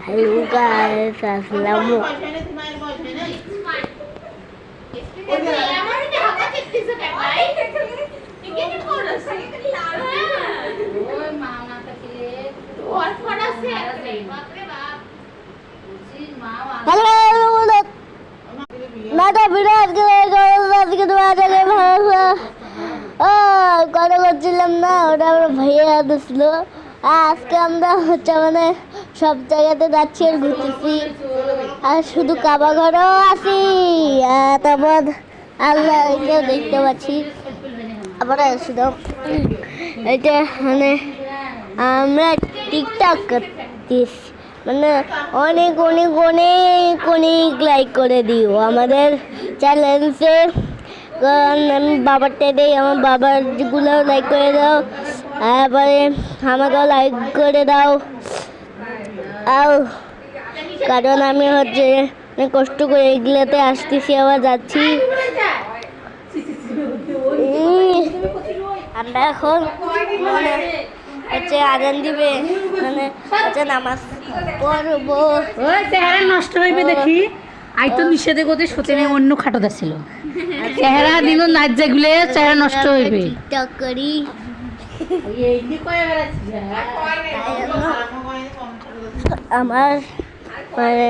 Hello guys अस्सलाम मैं तो বিরাট আজকে তোমাদের ভাষা কথা বলছিলাম না, ওটা আমার ভাইয়া দিছিল। আজকে আমরা হচ্ছে মানে সব জায়গাতে যাচ্ছি আর ঘুরতেছি, আর শুধু কাবা ঘরেও আছি। তারপর আল্লাহকেও দেখতে পাচ্ছি। আবার শুধু এটা মানে আমরা টিকটক করতেছি, মানে অনেক অনেক অনেক অনেক লাইক করে দিও আমাদের চ্যানেলসে। কারণ আমি বাবারটা দিই, আমার বাবারগুলো লাইক করে দাও, তারপরে আমাকেও লাইক করে দাও। আর কারণ আমি হচ্ছে কষ্ট করে এগুলোতে আসতেছি, আবার যাচ্ছি। আমরা এখন মানে হচ্ছে আজান দিবে, মানে হচ্ছে নামাজ পড়বো। চেহারা নষ্ট হইবে দেখি। আই তো নিষেধে করতে সত্যি অন্য খাটোদা ছিল। চেহারা দিন নাচ যেগুলো চেহারা নষ্ট হইবে। টিকটক করি। আমার মানে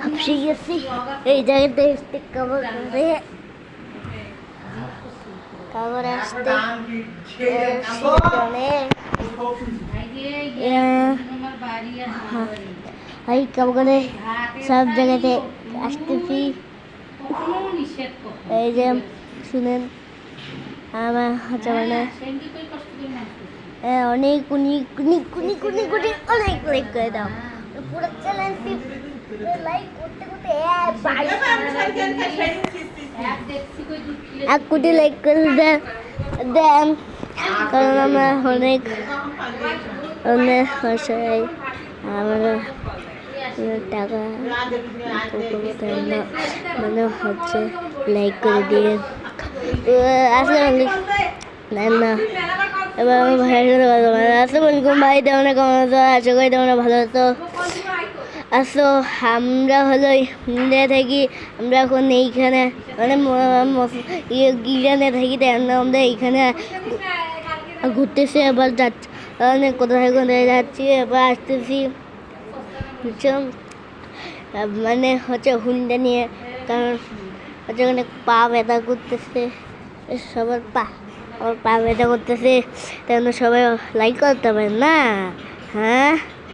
হাঁপসে গেছি এই জায়গাতে আসতে, কাগজ আসতে কাগজে সব জায়গাতে আসতেছি। এই যে শুনেন আমার হচ্ছে মানে অনেক অনেক অনেক অনেক অনেক অনেক অনেক লাইক করে দাও। পুরো চ্যানেলটি লাইক করতে করতে এক কোটি লাইক করে দেন, কারণ আমরা অনেক অনেক আমরা টাকা মানে হচ্ছে লাইক করে দিয়ে আসলে না। এবার আমার ভাইয়ের সাথে কথা বলে আসসালামাইকুম ভাই, তেমন কেমন আছো? আশা করি তোমরা ভালো আছো। আসো আমরা হলো ইন্ডিয়া থাকি, আমরা এখন এইখানে মানে ইরানে থাকি, আমরা এইখানে ঘুরতেছি। এবার যাচ্ছি কোথায় কোথায় যাচ্ছি, এবার আসতেছি মানে হচ্ছে হুন্ডা নিয়ে। কারণ হচ্ছে ওখানে পা ব্যথা করতেছে, সবার আমার পা ব্যথা করতেছে, তাই সবাই লাইক করতে পারেন না। হ্যাঁ।